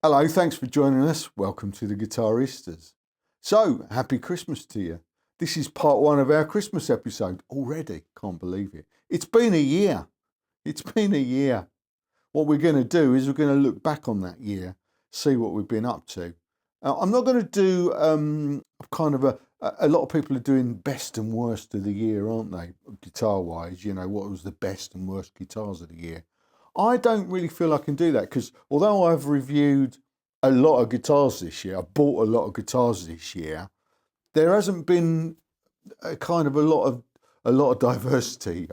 Hello, thanks for joining us. Welcome to the Guitaristas. So, happy Christmas to you. This is part one of our Christmas episode already. Can't believe it. It's been a year. What we're going to do is we're going to look back on that year, see what we've been up to. I'm not going to do a lot of people are doing best and worst of the year, aren't they? Guitar-wise, you know, what was the best and worst guitars of the year. I don't really feel I can do that because although I've reviewed a lot of guitars this year, I've bought a lot of guitars this year, there hasn't been a lot of diversity.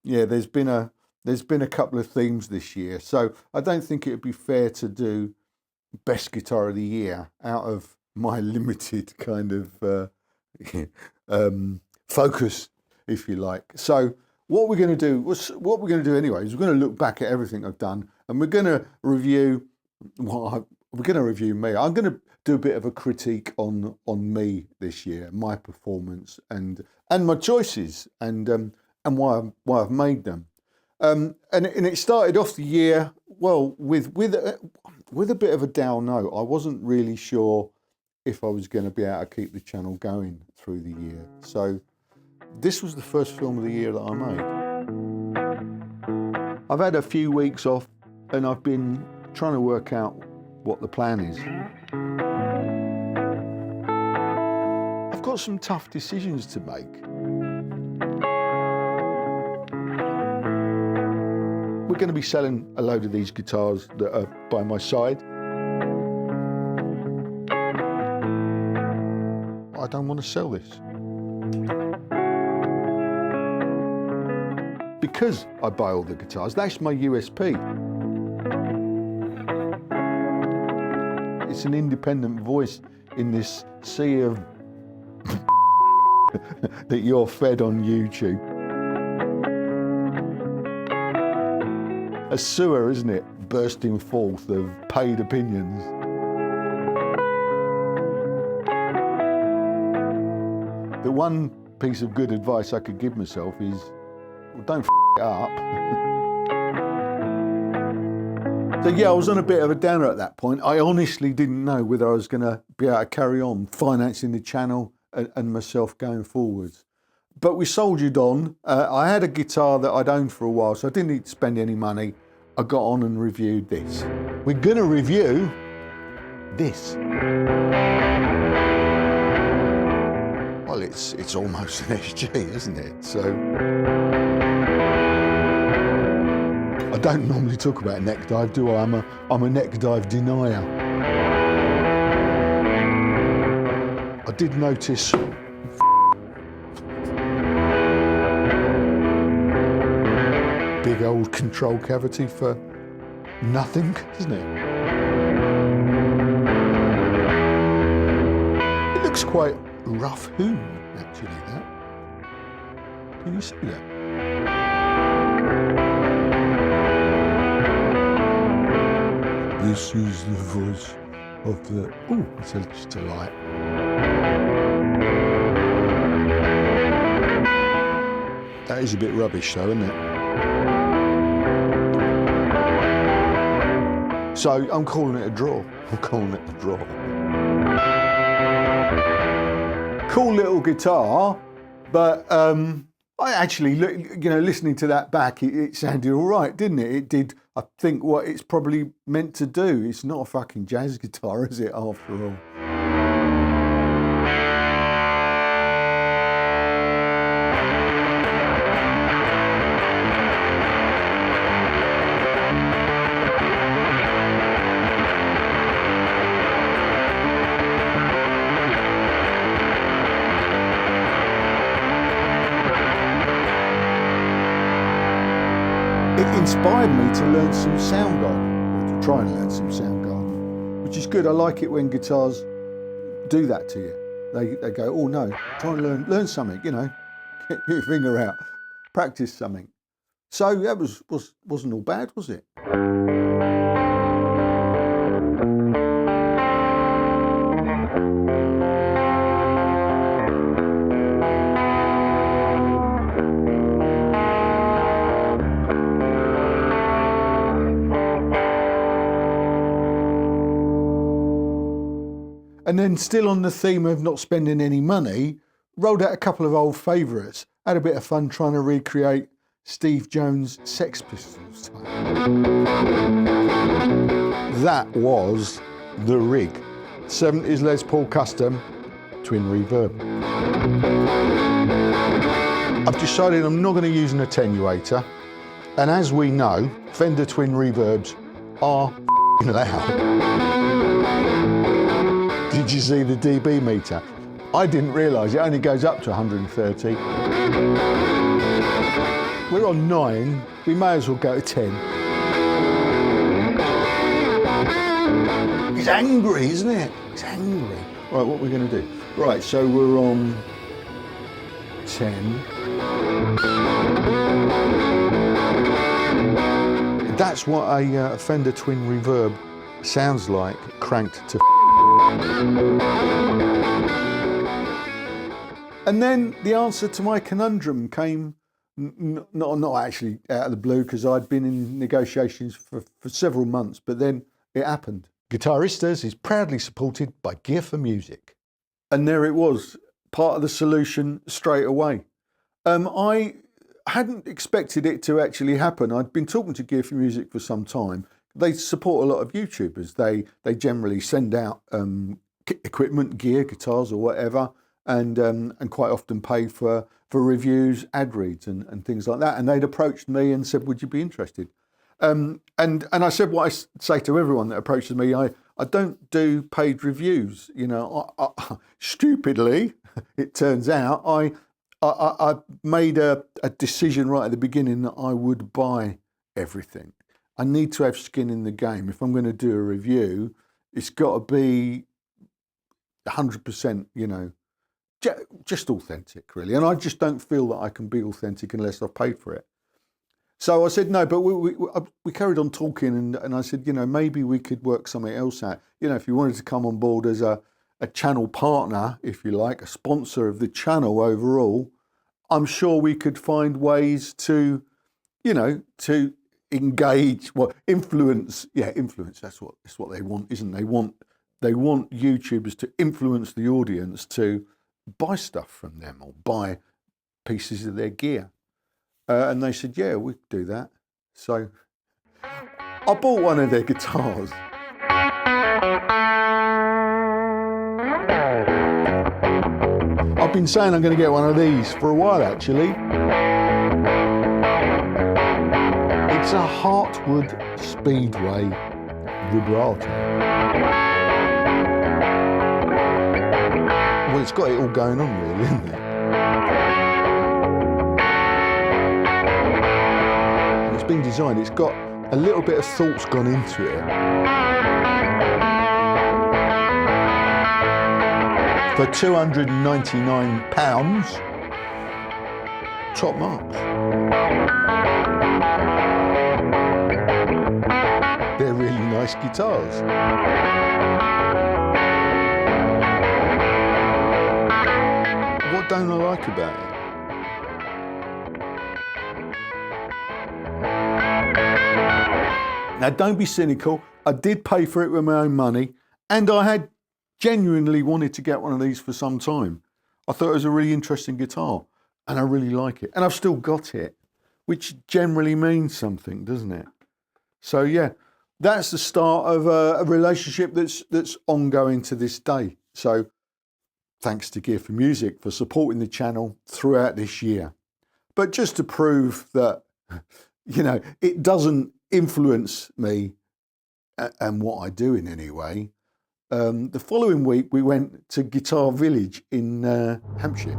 There's been a couple of themes this year, so I don't think it would be fair to do best guitar of the year out of my limited kind of focus, if you like. So what we're going to do anyway is we're going to look back at everything I've done, and we're going to review me. I'm going to do a bit of a critique on me this year, my performance and my choices, and why I've made them. And it started off the year well with a bit of a down note. I wasn't really sure if I was going to be able to keep the channel going through the year. So this was the first film of the year that I made. I've had a few weeks off and I've been trying to work out what the plan is. I've got some tough decisions to make. We're going to be selling a load of these guitars that are by my side. I don't want to sell this. Because I buy all the guitars, that's my USP. It's an independent voice in this sea of that you're fed on YouTube. A sewer, isn't it? Bursting forth of paid opinions. The one piece of good advice I could give myself is, well, don't f it up. So yeah, I was on a bit of a downer at that point. I honestly didn't know whether I was going to be able to carry on financing the channel and myself going forwards. But we soldiered on. I had a guitar that I'd owned for a while, so I didn't need to spend any money. I got on and reviewed this. We're going to review this. Well, it's almost an SG, isn't it? So I don't normally talk about neck dive, do I? I'm a neck dive denier. I did notice big old control cavity for nothing, isn't it? It looks quite rough hewn, actually, that. Can you see that? This is the voice of the... Oh, it's just a light. That is a bit rubbish though, isn't it? So I'm calling it a draw. Cool little guitar, but I actually, listening to that back, it sounded all right, didn't it? It did, I think, what it's probably meant to do. It's not a fucking jazz guitar, is it, after all? It inspired me to learn some sound garden, or to try and learn some sound garden, which is good. I like it when guitars do that to you. They go, oh no, try and learn something, you know, get your finger out, practice something. So that wasn't all bad, was it? And then still on the theme of not spending any money, rolled out a couple of old favourites. Had a bit of fun trying to recreate Steve Jones' Sex Pistols. That was the rig. 70s Les Paul Custom twin reverb. I've decided I'm not going to use an attenuator, and as we know, Fender twin reverbs are loud. Did you see the dB meter? I didn't realise it only goes up to 130. We're on 9, we may as well go to 10. It's angry, isn't it? It's angry. Right, what we're going to do? Right, so we're on 10. That's what a Fender twin reverb sounds like, cranked to. And then the answer to my conundrum came not actually out of the blue, because I'd been in negotiations for several months, but then it happened. Guitaristas is proudly supported by Gear for Music. And there it was, part of the solution straight away. I hadn't expected it to actually happen. I'd been talking to Gear for Music for some time. They support a lot of YouTubers. They generally send out equipment, gear, guitars or whatever, and quite often pay for reviews, ad reads and things like that. And they'd approached me and said, would you be interested? And I said what I say to everyone that approaches me, I don't do paid reviews. You know, stupidly, it turns out, I made a decision right at the beginning that I would buy everything. I need to have skin in the game. If I'm going to do a review, it's got to be 100%, you know, just authentic, really. And I just don't feel that I can be authentic unless I've paid for it. So I said no, but we carried on talking, and I said, you know, maybe we could work something else out. You know, if you wanted to come on board as a channel partner, if you like, a sponsor of the channel overall, I'm sure we could find ways to, you know, to engage, well, influence. Yeah, influence. That's what they want, isn't it? They want YouTubers to influence the audience to buy stuff from them or buy pieces of their gear. And they said, yeah, we could do that. So I bought one of their guitars. I've been saying I'm going to get one of these for a while, actually. It's a Hartwood Speedway vibrato. Well, it's got it all going on, really, isn't it? And it's been designed, it's got a little bit of thought's gone into it. For £299, top marks. They're really nice guitars. What don't I like about it? Now, don't be cynical. I did pay for it with my own money, and I had genuinely wanted to get one of these for some time. I thought it was a really interesting guitar, and I really like it. And I've still got it, which generally means something, doesn't it? So, yeah, that's the start of a relationship that's ongoing to this day. So, thanks to Gear for Music for supporting the channel throughout this year. But just to prove that, you know, it doesn't influence me and what I do in any way, the following week we went to Guitar Village in Hampshire.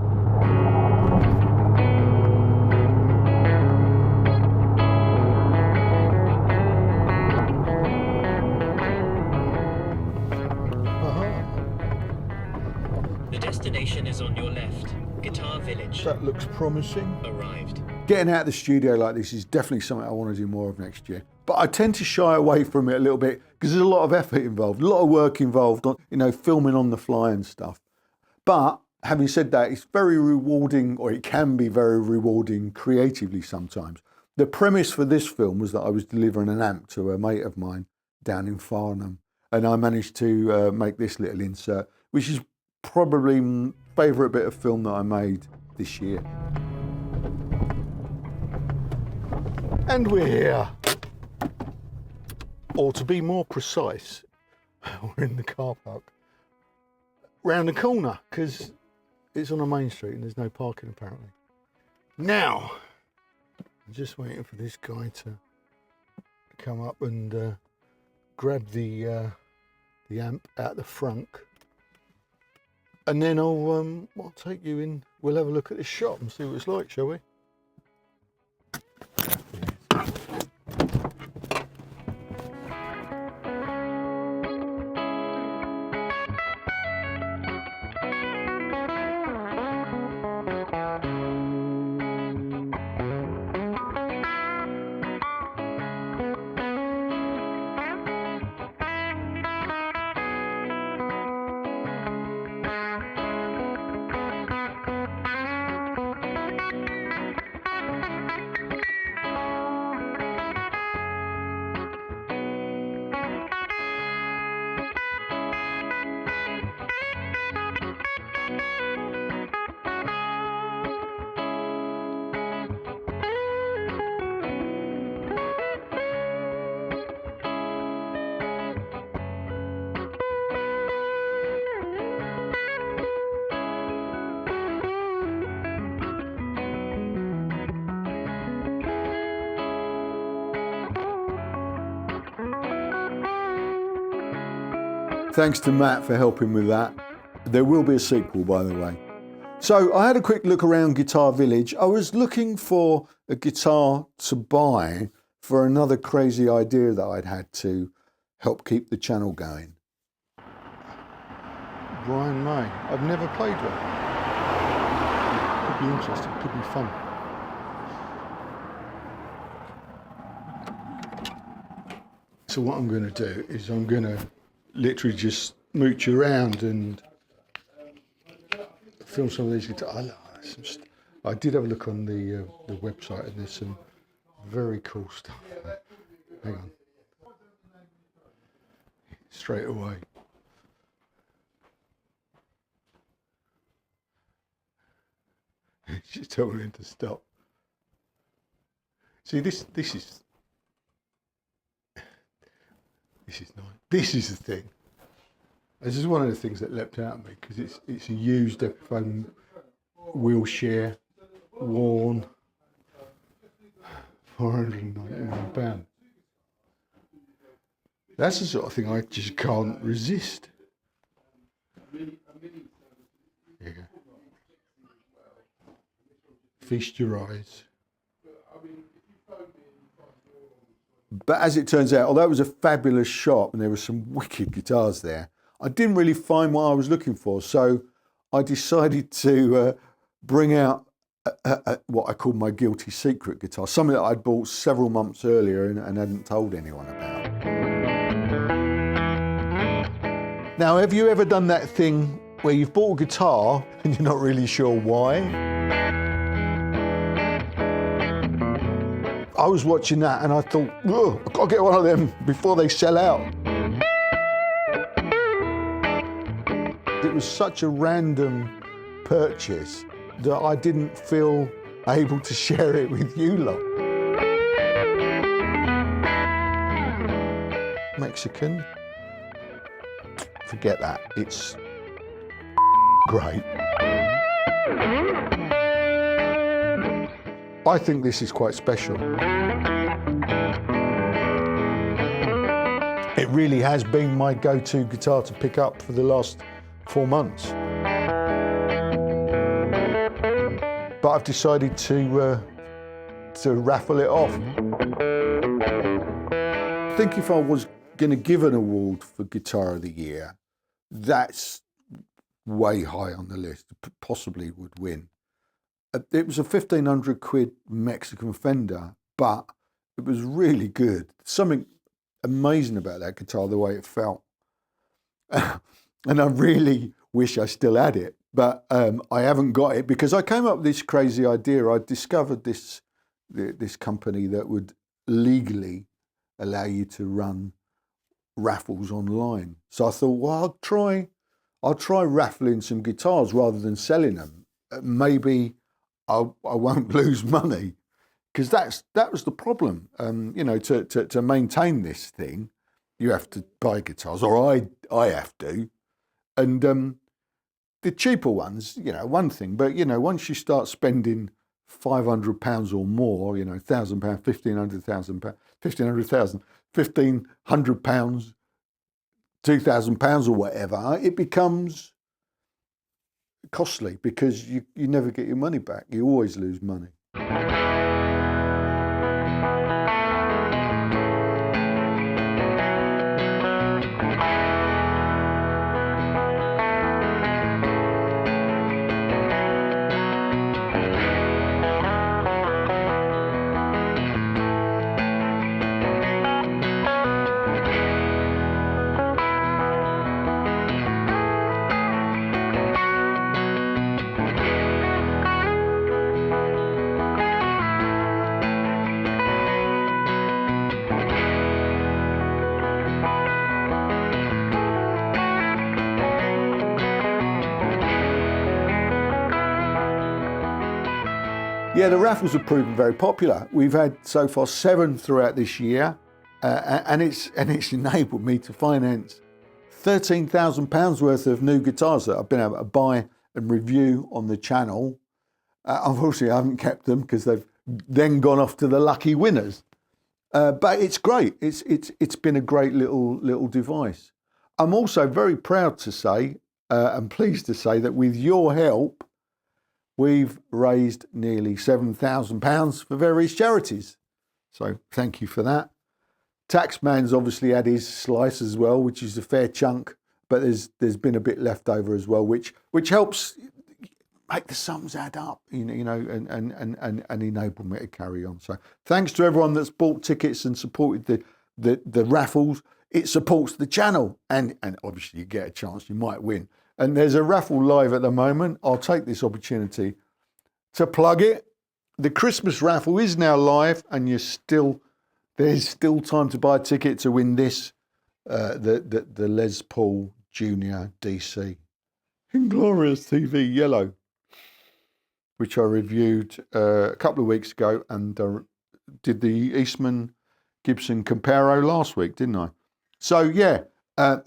The destination is on your left. Guitar Village. That looks promising. Arrived. Getting out of the studio like this is definitely something I want to do more of next year. But I tend to shy away from it a little bit because there's a lot of effort involved, a lot of work involved on, you know, filming on the fly and stuff. But having said that, it's very rewarding, or it can be very rewarding creatively sometimes. The premise for this film was that I was delivering an amp to a mate of mine down in Farnham, and I managed to make this little insert, which is probably my favourite bit of film that I made this year. And we're here. Or to be more precise, we're in the car park. Round the corner, because it's on a main street and there's no parking apparently. Now, I'm just waiting for this guy to come up and grab the amp out the front, and then I'll take you in. We'll have a look at this shop and see what it's like, shall we? Thanks to Matt for helping with that. There will be a sequel, by the way. So I had a quick look around Guitar Village. I was looking for a guitar to buy for another crazy idea that I'd had to help keep the channel going. Brian May. I've never played one. Could be interesting, could be fun. So what I'm going to do is I'm going to literally just mooch around and film some of these guitars. I did have a look on the website, and there's some very cool stuff. Hang on. Straight away. She's telling him to stop. See, this is nice. This is the thing. This is one of the things that leapt out at me, because it's a used Epiphone wheel share, worn, £491. That's the sort of thing I just can't resist. There you go. Feast your eyes. But as it turns out, although it was a fabulous shop and there were some wicked guitars there, I didn't really find what I was looking for. So I decided to bring out what I called my guilty secret guitar, something that I'd bought several months earlier and hadn't told anyone about. Now, have you ever done that thing where you've bought a guitar and you're not really sure why? I was watching that and I thought, oh, I've got to get one of them before they sell out. It was such a random purchase that I didn't feel able to share it with you lot. Mexican? Forget that, it's great. I think this is quite special. It really has been my go-to guitar to pick up for the last 4 months. But I've decided to raffle it off. I think if I was going to give an award for Guitar of the Year, that's way high on the list, possibly would win. It was a 1,500 quid Mexican Fender, but it was really good. Something amazing about that guitar, the way it felt. And I really wish I still had it, but I haven't got it because I came up with this crazy idea. I discovered this company that would legally allow you to run raffles online. So I thought, well, I'll try raffling some guitars rather than selling them. Maybe I won't lose money, because that was the problem. You know, to maintain this thing, you have to buy guitars, or I have to, and the cheaper ones, you know, one thing. But you know, once you start spending £500 or more, you know, £1,000, £1,500, £1,500, £2,000 or whatever, it becomes costly, because you never get your money back. You always lose money. Yeah, the raffles have proven very popular. We've had so far 7 throughout this year, and it's enabled me to finance £13,000 worth of new guitars that I've been able to buy and review on the channel. Unfortunately, I haven't kept them because they've then gone off to the lucky winners. But it's great. It's been a great little device. I'm also very proud to say and pleased to say that with your help, we've raised nearly £7,000 for various charities. So thank you for that. Taxman's obviously had his slice as well, which is a fair chunk, but there's been a bit left over as well, which helps make the sums add up, you know, and enable me to carry on. So thanks to everyone that's bought tickets and supported the raffles. It supports the channel, and obviously you get a chance, you might win. And there's a raffle live at the moment. I'll take this opportunity to plug it. The Christmas raffle is now live, and there's still time to buy a ticket to win this, the Les Paul Junior DC Inglorious TV Yellow, which I reviewed a couple of weeks ago, and did the Eastman Gibson Comparo last week, didn't I? So yeah.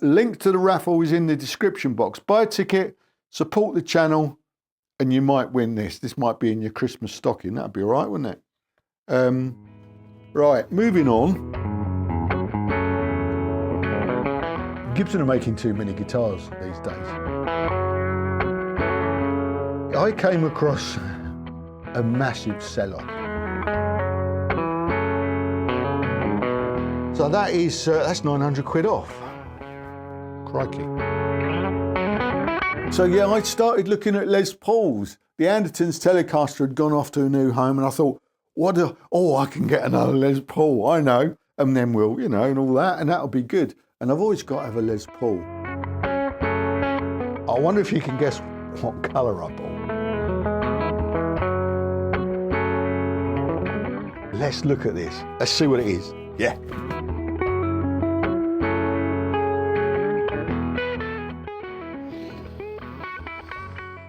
Link to the raffle is in the description box. Buy a ticket, support the channel, and you might win this. This might be in your Christmas stocking. That'd be all right, wouldn't it? Right, moving on. Gibson are making too many guitars these days. I came across a massive seller. So that's 900 quid off. Crikey. So yeah, I started looking at Les Pauls. The Andertons Telecaster had gone off to a new home, and I thought, I can get another Les Paul, I know, and then we'll, you know, and all that, and that'll be good. And I've always got to have a Les Paul. I wonder if you can guess what colour I bought. Let's look at this. Let's see what it is. Yeah.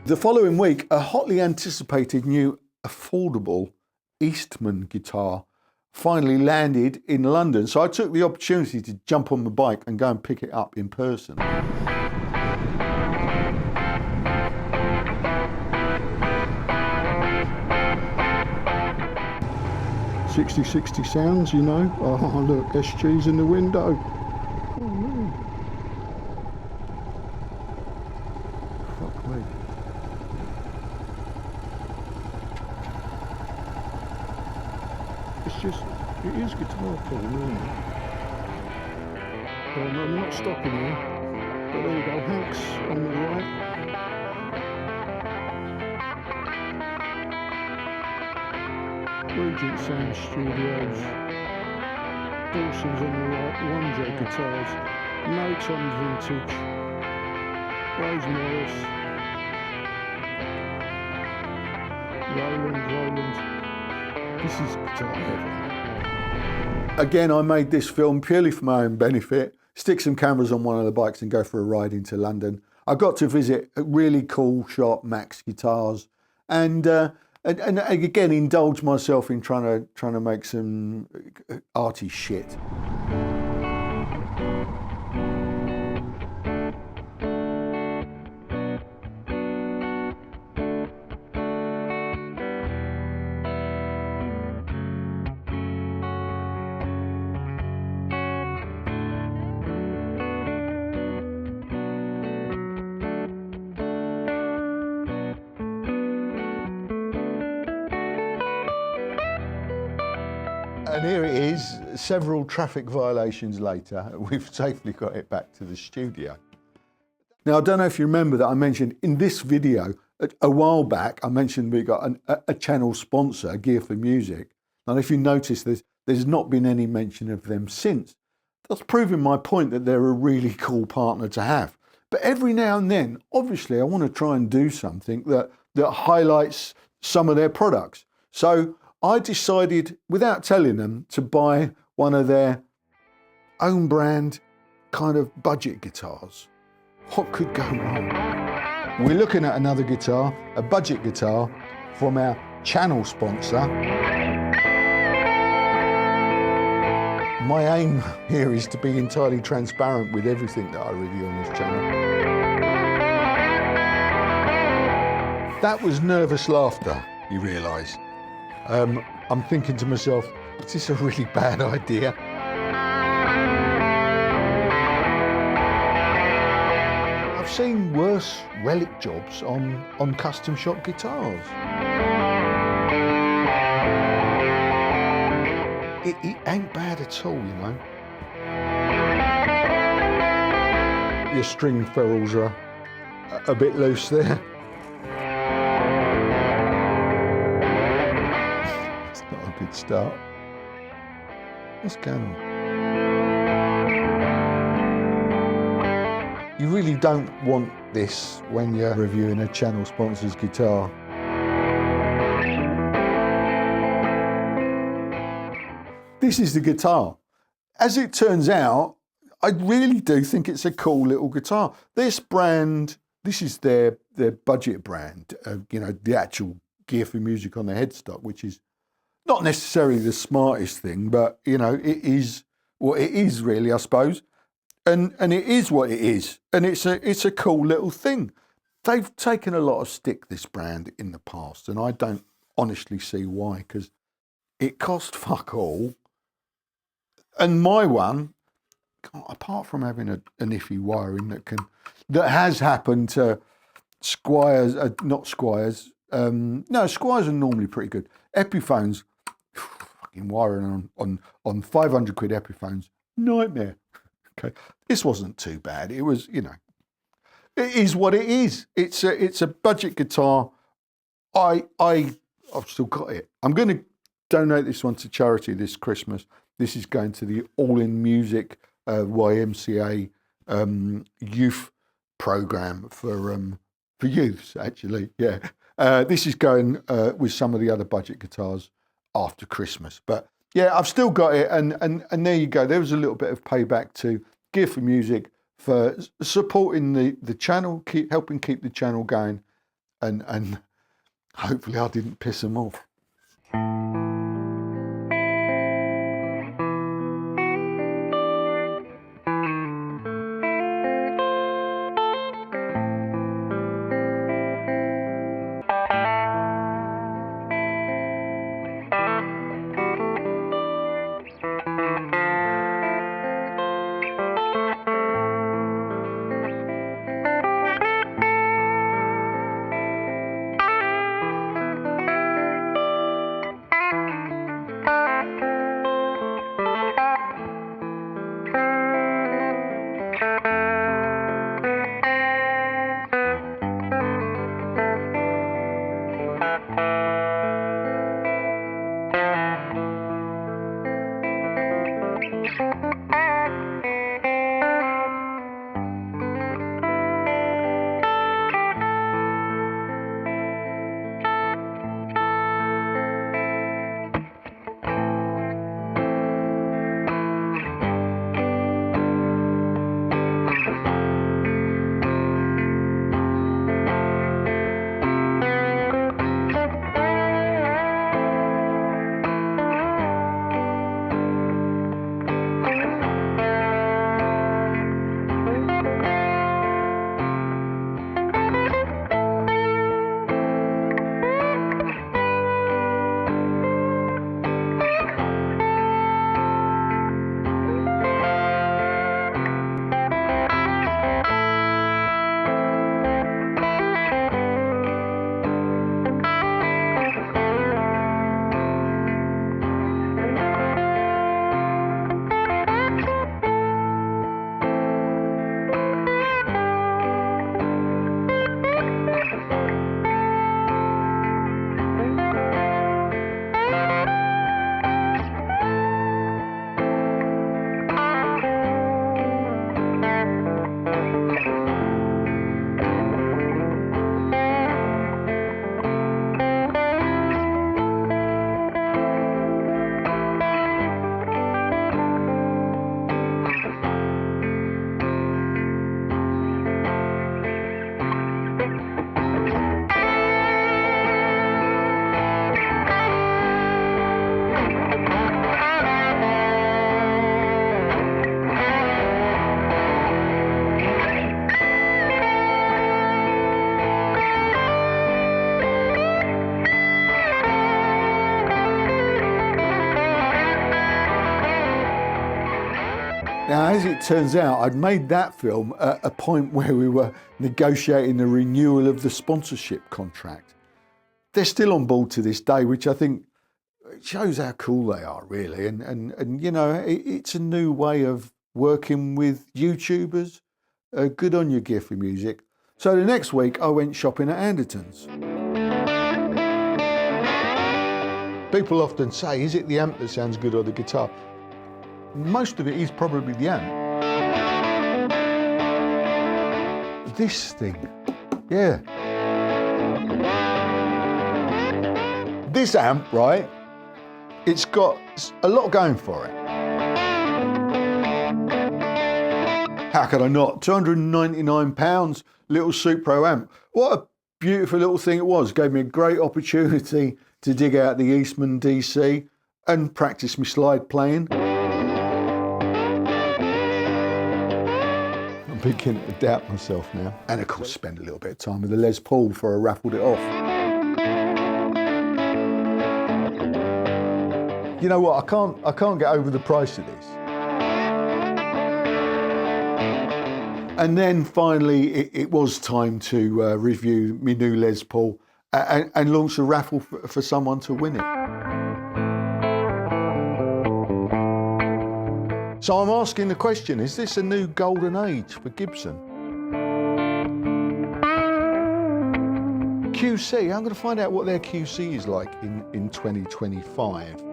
The following week, a hotly anticipated new affordable Eastman guitar finally landed in London. So I took the opportunity to jump on the bike and go and pick it up in person. "60/60 sounds, you know. Oh look, SG's in the window. Oh man. Fuck me. It is guitar Paul, really. I'm not stopping here, but there you go, Hanks on the right. Regent Sound Studios. Dawson's on the right, 1J guitars. Notes on vintage. Rose Morris. Roland. This is guitar heaven. Again, I made this film purely for my own benefit. Stick some cameras on one of the bikes and go for a ride into London. I got to visit a really cool shop, Max Guitars, and again indulge myself in trying to make some arty shit. And here it is, several traffic violations later, we've safely got it back to the studio. Now, I don't know if you remember that I mentioned in this video, a while back, I mentioned we got a channel sponsor, Gear for Music. And if you notice, there's not been any mention of them since. That's proving my point that they're a really cool partner to have. But every now and then, obviously, I want to try and do something that highlights some of their products. So I decided, without telling them, to buy one of their own brand kind of budget guitars. What could go wrong? We're looking at another guitar, a budget guitar from our channel sponsor. My aim here is to be entirely transparent with everything that I review on this channel. That was nervous laughter, you realise. I'm thinking to myself, is this a really bad idea? I've seen worse relic jobs on custom shop guitars. It ain't bad at all, you know. Your string ferrules are a bit loose there. It's not a good start. What's going on? You really don't want this when you're reviewing a channel sponsor's guitar. This is the guitar. As it turns out, I really do think it's a cool little guitar. This brand, this is their budget brand, you know, the actual Gear for Music on the headstock, which is not necessarily the smartest thing, but, you know, it is what it is really, I suppose. And it is what it is. And it's a cool little thing. They've taken a lot of stick, this brand, in the past, and I don't honestly see why, because it cost fuck all. And my one, apart from having an iffy wiring that has happened to Squires, not Squires. No, Squires are normally pretty good. Epiphones, fucking wiring on 500 quid Epiphones, nightmare. Okay, this wasn't too bad. It was, you know, it is what it is. It's a budget guitar. I've still got it. I'm going to donate this one to charity this Christmas. This is going to the All in Music YMCA youth program for youths, actually. Yeah, this is going with some of the other budget guitars after Christmas. But yeah, I've still got it, and there you go. There was a little bit of payback to Gear for Music for supporting the channel, helping keep the channel going, and hopefully I didn't piss them off. Now, as it turns out, I'd made that film at a point where we were negotiating the renewal of the sponsorship contract. They're still on board to this day, which I think shows how cool they are, really. And you know, it's a new way of working with YouTubers. Good on you, Giphy Music. So the next week, I went shopping at Andertons. People often say, is it the amp that sounds good or the guitar? Most of it is probably the amp. This thing, yeah. This amp, right, it's got a lot going for it. How could I not? £299, little supro amp. What a beautiful little thing it was. Gave me a great opportunity to dig out the Eastman DC and practice my slide playing. I'm beginning to doubt myself now. And of course spend a little bit of time with the Les Paul before I raffled it off. You know what, I can't get over the price of this. And then finally it was time to review my new Les Paul and launch a raffle for someone to win it. So I'm asking the question, is this a new golden age for Gibson? QC, I'm going to find out what their QC is like in 2025.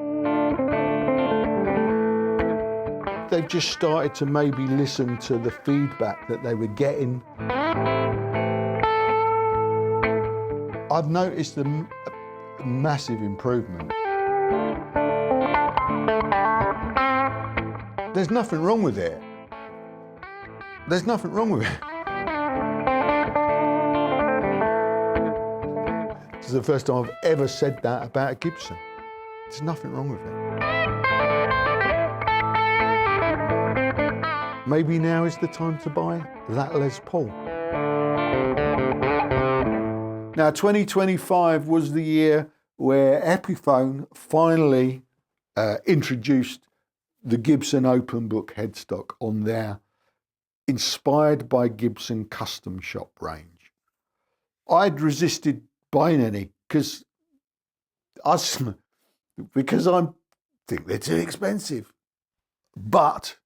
They've just started to maybe listen to the feedback that they were getting. I've noticed a massive improvement. There's nothing wrong with it. There's nothing wrong with it. This is the first time I've ever said that about a Gibson. There's nothing wrong with it. Maybe now is the time to buy that Les Paul. Now, 2025 was the year where Epiphone finally introduced the Gibson open book headstock on their inspired by Gibson custom shop range. I'd resisted buying any because I think they're too expensive. But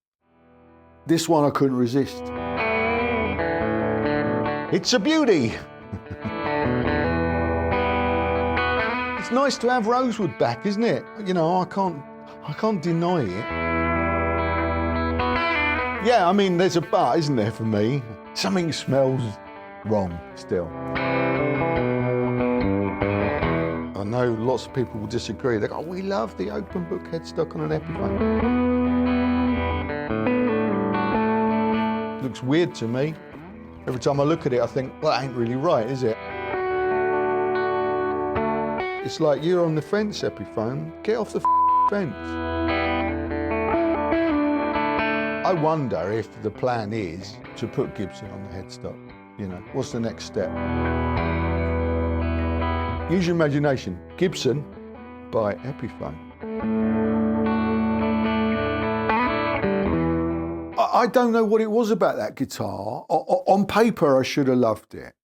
this one I couldn't resist. It's a beauty. It's nice to have rosewood back, isn't it? You know, I can't deny it. Yeah, I mean, there's a but, isn't there, for me? Something smells wrong still. I know lots of people will disagree. They go, oh, we love the open book headstock on an Epiphone. Looks weird to me. Every time I look at it, I think, well, that ain't really right, is it? It's like, you're on the fence, Epiphone. Get off the fence. I wonder if the plan is to put Gibson on the headstock. You know, what's the next step? Use your imagination. Gibson by Epiphone. I don't know what it was about that guitar. On paper, I should have loved it.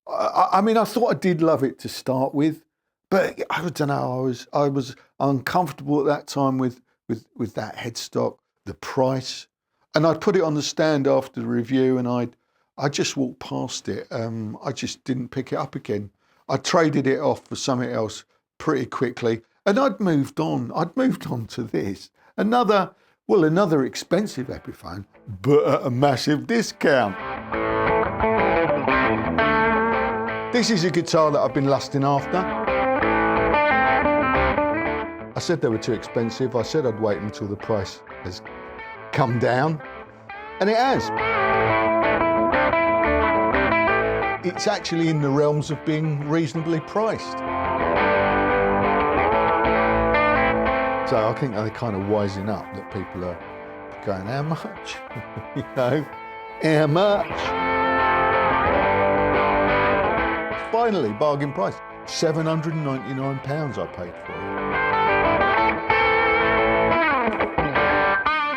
I mean, I thought I did love it to start with, but I don't know. I was uncomfortable at that time with that headstock, the price, and I'd put it on the stand after the review, and I just walked past it. I just didn't pick it up again. I traded it off for something else pretty quickly, and I'd moved on. I'd moved on to this, another expensive Epiphone, but at a massive discount. This is a guitar that I've been lusting after. I said they were too expensive. I said I'd wait until the price has come down, and it has. It's actually in the realms of being reasonably priced. So I think they're kind of wising up that people are going, how much? You know, how much? Finally, bargain price. £799 I paid for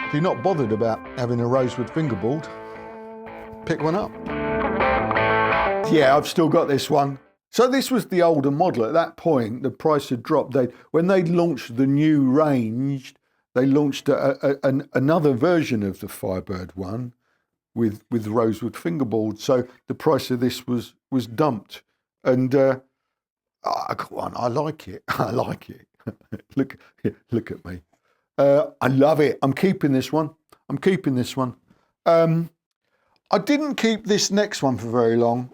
If you're not bothered about having a rosewood fingerboard, pick one up. Yeah, I've still got this one. So this was the older model. At that point, the price had dropped. When they launched the new range, they launched another version of the Firebird one with rosewood fingerboard. So the price of this was dumped. And I got one. I like it. I like it. Look at me. I love it. I'm keeping this one. I didn't keep this next one for very long.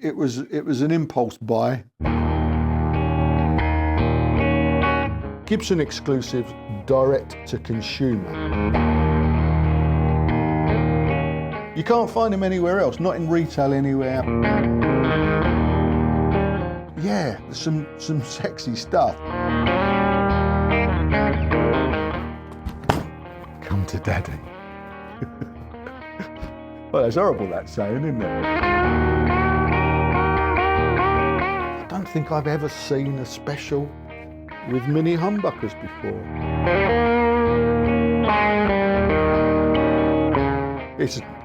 It was an impulse buy. Gibson exclusive, direct to consumer. You can't find them anywhere else, not in retail anywhere. Yeah, some sexy stuff. Come to daddy. Well, that's horrible, that saying, isn't it? I don't think I've ever seen a special with mini humbuckers before.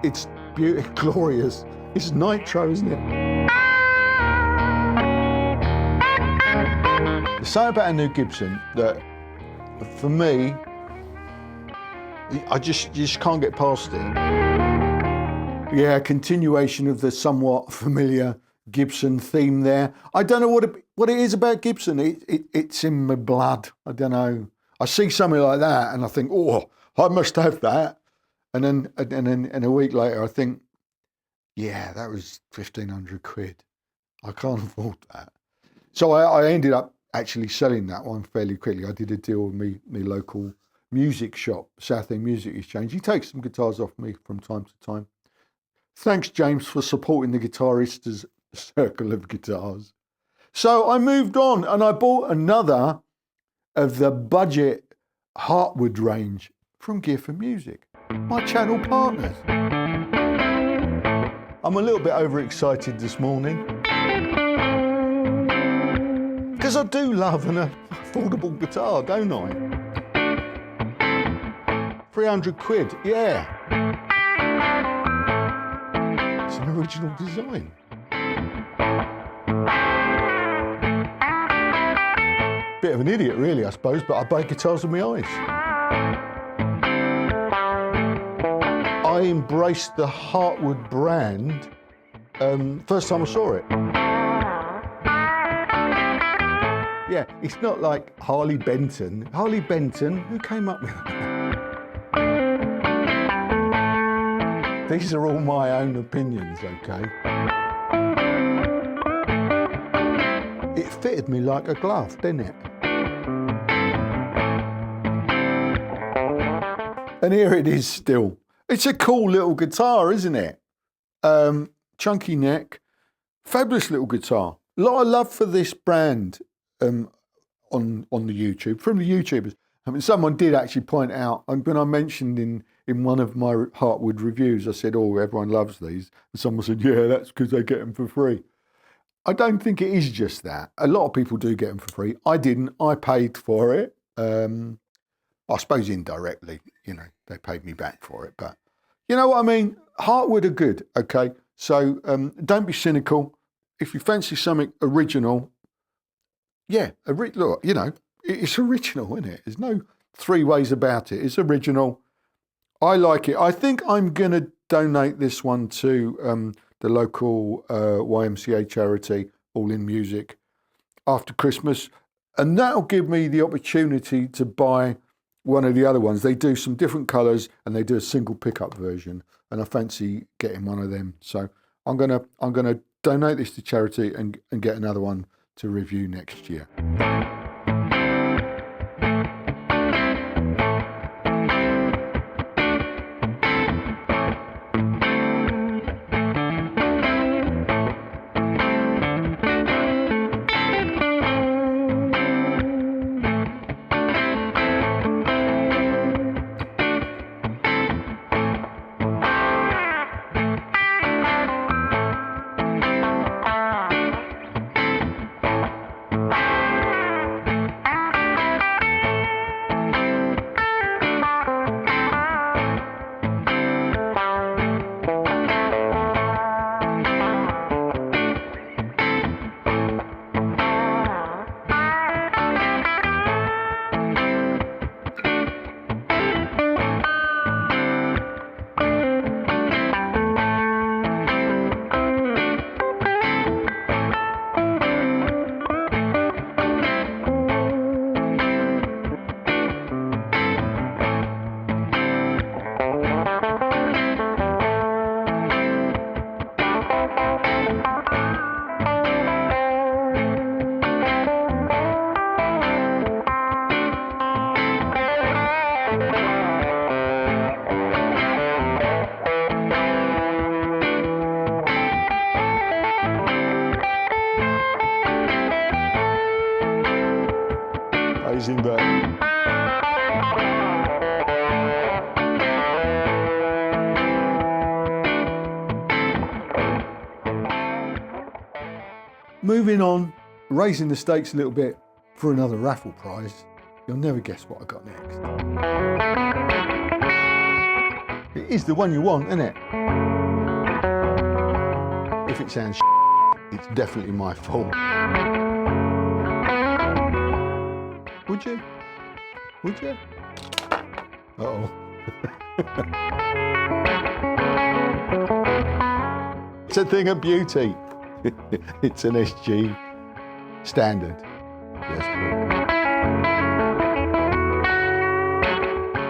It's beautiful, glorious. It's nitro, isn't it? There's something about a new Gibson that, for me, you just can't get past it. Yeah, continuation of the somewhat familiar Gibson theme there. I don't know what it is about Gibson. It's in my blood. I don't know. I see something like that and I think, oh, I must have that. And then a week later, I think, yeah, that was 1,500 quid. I can't afford that. So I ended up actually selling that one fairly quickly. I did a deal with me local music shop, Southend Music Exchange. He takes some guitars off me from time to time. Thanks, James, for supporting the Guitaristas circle of guitars. So I moved on and I bought another of the budget hartwood range from Gear for Music, my channel partners. I'm a little bit overexcited this morning because I do love an affordable guitar, don't I? 300 quid, yeah. It's an original design. Bit of an idiot, really, I suppose, but I buy guitars with my eyes. I embraced the Hartwood brand first time I saw it. Yeah, it's not like Harley Benton. Harley Benton, who came up with that? These are all my own opinions, okay? It fitted me like a glove, didn't it? And here it is still. It's a cool little guitar, isn't it? Chunky neck, fabulous little guitar. A lot of love for this brand on the YouTube, from the YouTubers. I mean, someone did actually point out, and when I mentioned in one of my Hartwood reviews, I said, oh, everyone loves these. And someone said, yeah, that's because they get them for free. I don't think it is just that. A lot of people do get them for free. I didn't. I paid for it. I suppose indirectly, they paid me back for it. But you know what I mean? Hartwood are good, okay? So don't be cynical. If you fancy something original, yeah, look, it's original, isn't it? There's no three ways about it. It's original. I like it. I think I'm going to donate this one to the local YMCA charity, All In Music, after Christmas. And that'll give me the opportunity to buy one of the other ones. They do some different colours and they do a single pickup version. And I fancy getting one of them. So I'm gonna donate this to charity and get another one to review next year. moving on, raising the stakes a little bit for another raffle prize. You'll never guess what I got next. It is the one you want, isn't it? If it sounds it's definitely my fault. Would you? Would you? Uh-oh. It's a thing of beauty. It's an SG standard. Yes,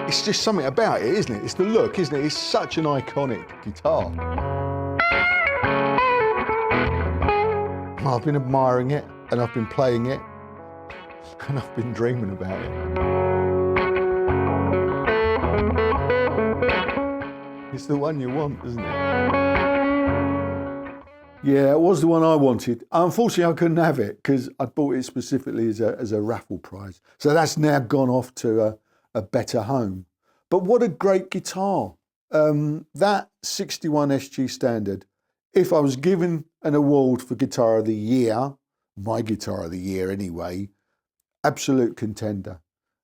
it's just something about it, isn't it? It's the look, isn't it? It's such an iconic guitar. I've been admiring it, and I've been playing it, and I've been dreaming about it. It's the one you want, isn't it? Yeah, it was the one I wanted. Unfortunately, I couldn't have it because I bought it specifically as a raffle prize. So that's now gone off to a better home. But what a great guitar. That 61 SG Standard, if I was given an award for Guitar of the Year, my Guitar of the Year anyway, absolute contender.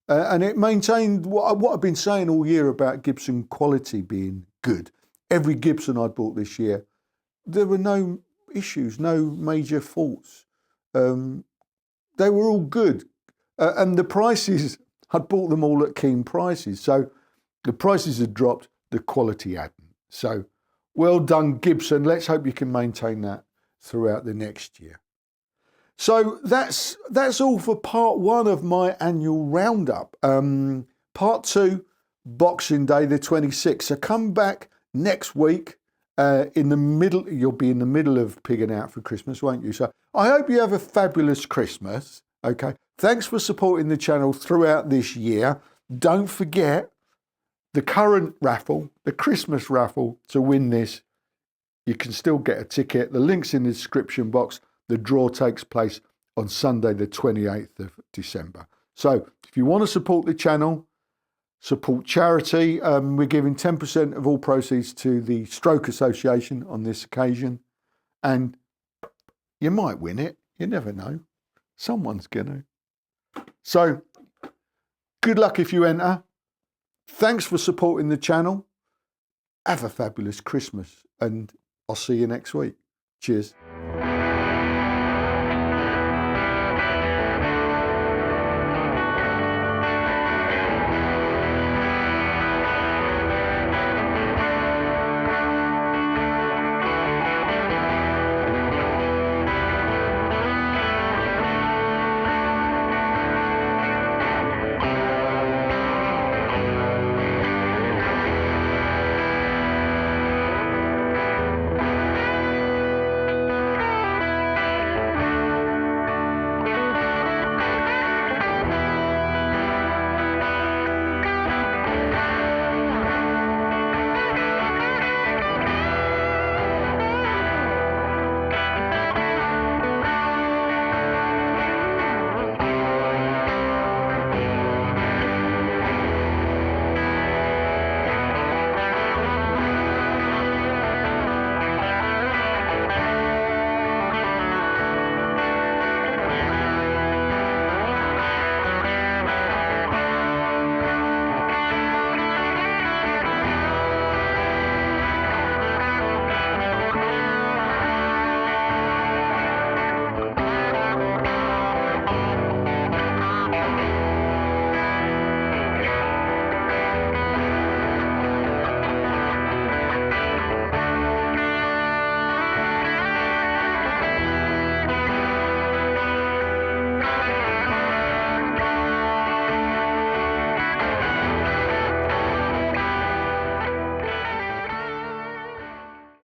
And it maintained what I've been saying all year about Gibson quality being good. Every Gibson I bought this year, there were no issues, no major faults. They were all good. And the prices, I'd bought them all at keen prices. So the prices had dropped, the quality hadn't. So well done, Gibson. Let's hope you can maintain that throughout the next year. So that's all for part one of my annual roundup. Part two, Boxing Day, the 26th. So come back next week. In the middle, you'll be in the middle of pigging out for Christmas, won't you? So I hope you have a fabulous Christmas. Okay. Thanks for supporting the channel throughout this year. Don't forget the current raffle, the Christmas raffle, to win this. You can still get a ticket. The link's in the description box. The draw takes place on Sunday, the 28th of December. So if you want to support the channel, support charity, we're giving 10% of all proceeds to the Stroke Association on this occasion. And you might win it. You never know. Someone's going to. So good luck if you enter. Thanks for supporting the channel. Have a fabulous Christmas, and I'll see you next week. Cheers.